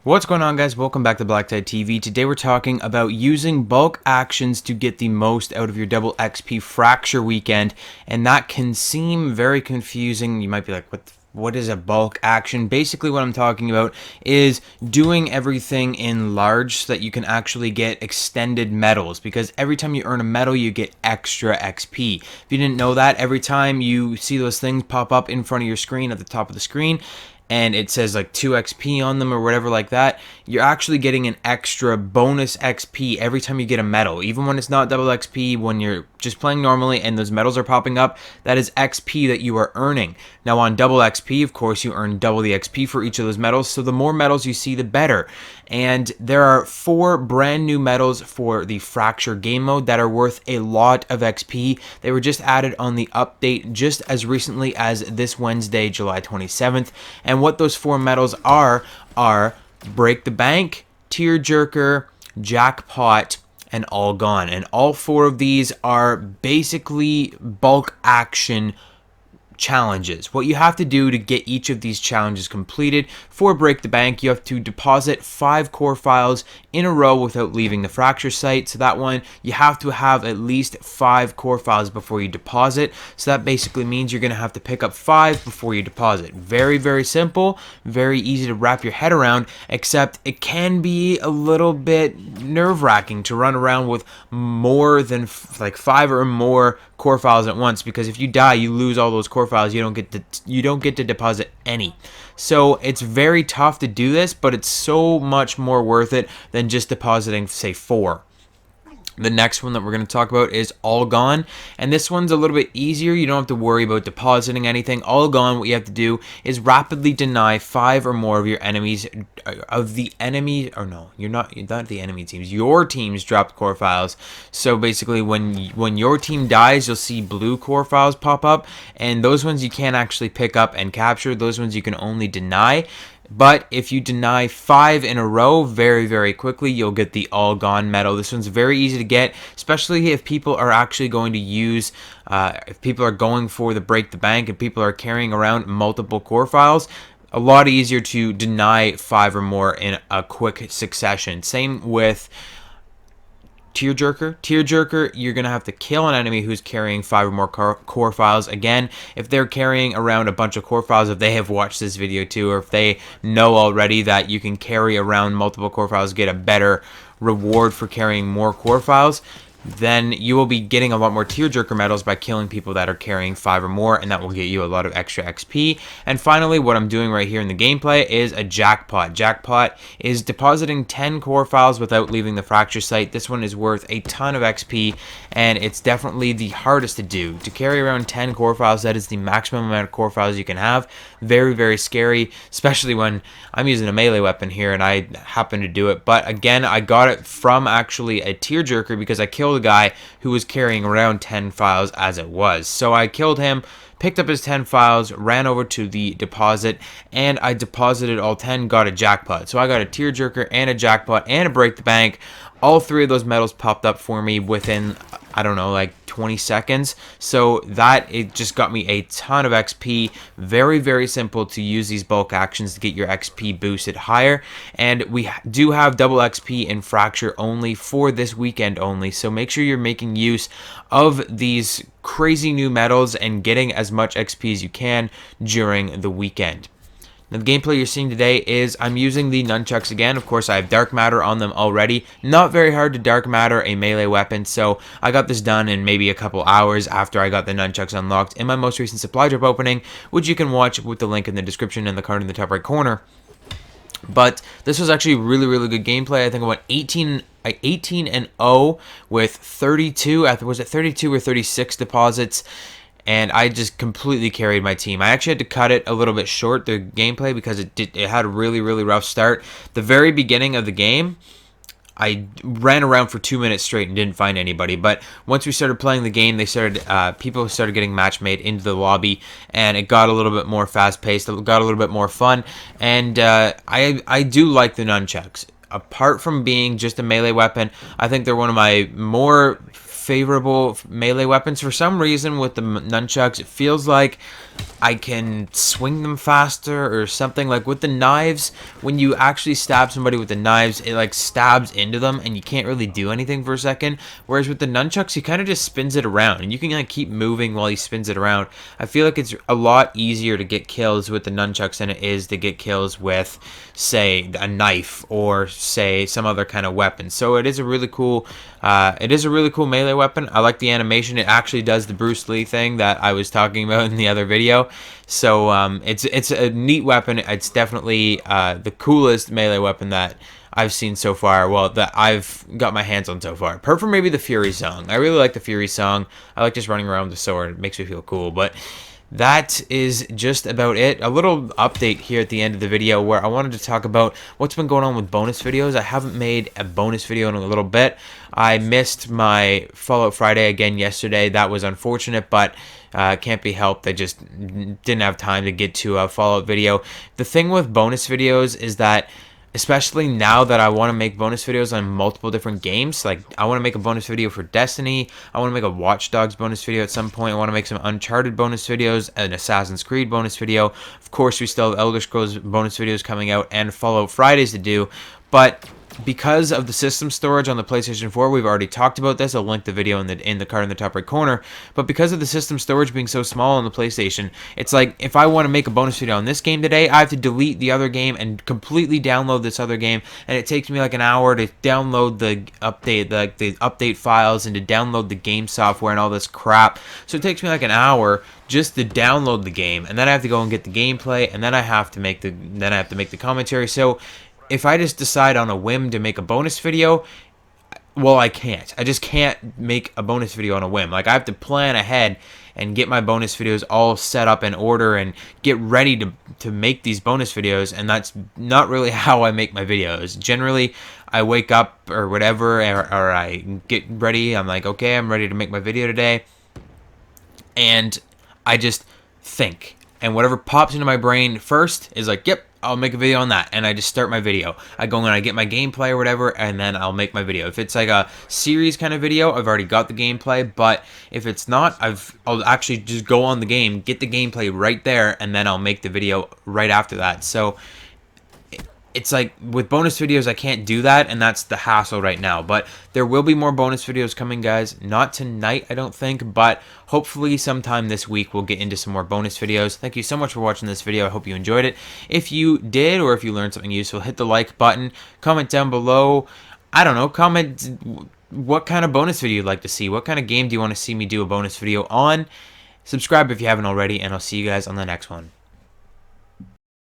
What's going on, guys? Welcome back to BlackTideTV. Today we're talking about using bulk actions to get the most out of your double XP fracture weekend, and that can seem very confusing. You might be like, what is a bulk action? Basically what I'm talking about is doing everything in large so that you can actually get extended medals, because every time you earn a medal you get extra XP. If you didn't know that, every time you see those things pop up in front of your screen at the top of the screen and it says like 2 XP on them or whatever like that, you're actually getting an extra bonus XP every time you get a medal. Even when it's not double XP, when you're just playing normally and those medals are popping up, that is XP that you are earning. Now on double XP, of course, you earn double the XP for each of those medals, so the more medals you see, the better. And there are 4 brand new medals for the Fracture game mode that are worth a lot of XP. They were just added on the update just as recently as this Wednesday, July 27th. And what those 4 medals are Break the Bank, Tearjerker, Jackpot, and All Gone. And all 4 of these are basically bulk action challenges. What you have to do to get each of these challenges completed: for Break the Bank, you have to deposit 5 core files in a row without leaving the fracture site. So that one, you have to have at least 5 core files before you deposit. So that basically means you're going to have to pick up 5 before you deposit. Very, very simple, very easy to wrap your head around, except it can be a little bit nerve-wracking to run around with more than like 5 or more core files at once, because if you die, you lose all those core files. You don't get to deposit any. So it's very tough to do this, but it's so much more worth it than just depositing, say, 4. The next one that we're going to talk about is All Gone, and this one's a little bit easier. You don't have to worry about depositing anything. All Gone, what you have to do is rapidly deny 5 or more of your enemies, you're not the enemy teams, your team's dropped core files. So basically when your team dies, you'll see blue core files pop up, and those ones you can't actually pick up and capture. Those ones you can only deny. But if you deny 5 in a row very, very quickly, you'll get the All Gone medal. This one's very easy to get, especially if people are actually going to use, if people are going for the Break the Bank and people are carrying around multiple core files. A lot easier to deny 5 or more in a quick succession. Same with Tearjerker, you're going to have to kill an enemy who's carrying 5 or more core files. Again, if they're carrying around a bunch of core files, if they have watched this video too, or if they know already that you can carry around multiple core files, get a better reward for carrying more core files, then you will be getting a lot more Tearjerker medals by killing people that are carrying 5 or more, and that will get you a lot of extra XP. And finally, what I'm doing right here in the gameplay is a Jackpot. Jackpot is depositing 10 core files without leaving the fracture site. This one is worth a ton of XP, and it's definitely the hardest to do. To carry around 10 core files, that is the maximum amount of core files you can have. Very, very scary, especially when I'm using a melee weapon here and I happen to do it. But again, I got it from actually a Tearjerker because I killed a guy who was carrying around 10 files as it was. So I killed him, picked up his 10 files, ran over to the deposit, and I deposited all 10, got a Jackpot. So I got a Tearjerker and a Jackpot and a Break the Bank. All 3 of those medals popped up for me within, I don't know, like 20 seconds. So it just got me a ton of XP. Very, very simple to use these bulk actions to get your XP boosted higher. And we do have double XP in Fracture only for this weekend only. So make sure you're making use of these crazy new medals and getting as much XP as you can during the weekend. Now, the gameplay you're seeing today is I'm using the Nunchucks again. Of course, I have Dark Matter on them already. Not very hard to Dark Matter a melee weapon, so I got this done in maybe a couple hours after I got the Nunchucks unlocked in my most recent supply drop opening, which you can watch with the link in the description and the card in the top right corner. But this was actually really, really good gameplay. I think I went 18-0 with 32, was it 32 or 36 deposits? And I just completely carried my team. I actually had to cut it a little bit short, the gameplay, because it had a really, really rough start. The very beginning of the game, I ran around for 2 minutes straight and didn't find anybody. But once we started playing the game, people started getting match made into the lobby, and it got a little bit more fast-paced. It got a little bit more fun, and I do like the Nunchucks. Apart from being just a melee weapon, I think they're one of my more favorable melee weapons. For some reason with the Nunchucks, it feels like I can swing them faster or something. Like with the knives, when you actually stab somebody with the knives, it like stabs into them and you can't really do anything for a second. Whereas with the nunchucks, he kind of just spins it around and you can like keep moving while he spins it around. I feel like it's a lot easier to get kills with the nunchucks than it is to get kills with, say, a knife or say some other kind of weapon. So it is a really cool melee weapon. I like the animation. It actually does the Bruce Lee thing that I was talking about in the other video. So it's a neat weapon. It's definitely the coolest melee weapon that I've seen so far. Well, that I've got my hands on so far. Apart from maybe the Fury song. I really like the Fury song. I like just running around with the sword. It makes me feel cool. But that is just about it. A little update here at the end of the video where I wanted to talk about what's been going on with bonus videos. I haven't made a bonus video in a little bit. I missed my Fallout Friday again yesterday. That was unfortunate, but can't be helped. I just didn't have time to get to a Fallout video. The thing with bonus videos is that, especially now that I want to make bonus videos on multiple different games. Like, I want to make a bonus video for Destiny. I want to make a Watch Dogs bonus video at some point. I want to make some Uncharted bonus videos, an Assassin's Creed bonus video. Of course, we still have Elder Scrolls bonus videos coming out and Fallout Fridays to do. But because of the system storage on the PlayStation 4, we've already talked about this. I'll link the video in the card in the top right corner. But because of the system storage being so small on the PlayStation, it's like if I want to make a bonus video on this game today, I have to delete the other game and completely download this other game, and it takes me like an hour to download the update files and to download the game software and all this crap. So it takes me like an hour just to download the game, and then I have to go and get the gameplay, and then I have to make the commentary. So if I just decide on a whim to make a bonus video, well, I can't. I just can't make a bonus video on a whim. Like, I have to plan ahead and get my bonus videos all set up in order and get ready to make these bonus videos, and that's not really how I make my videos. Generally, I wake up or whatever, or I get ready. I'm like, okay, I'm ready to make my video today, and I just think. And whatever pops into my brain first is like, yep, I'll make a video on that, and I just start my video. I go and I get my gameplay or whatever, and then I'll make my video. If it's like a series kind of video, I've already got the gameplay, but if it's not, I'll actually just go on the game, get the gameplay right there, and then I'll make the video right after that. So it's like with bonus videos, I can't do that, and that's the hassle right now. But there will be more bonus videos coming, guys. Not tonight, I don't think, but hopefully sometime this week we'll get into some more bonus videos. Thank you so much for watching this video. I hope you enjoyed it. If you did, or if you learned something useful, hit the like button. Comment down below. I don't know, comment what kind of bonus video you'd like to see. What kind of game do you want to see me do a bonus video on? Subscribe if you haven't already, and I'll see you guys on the next one.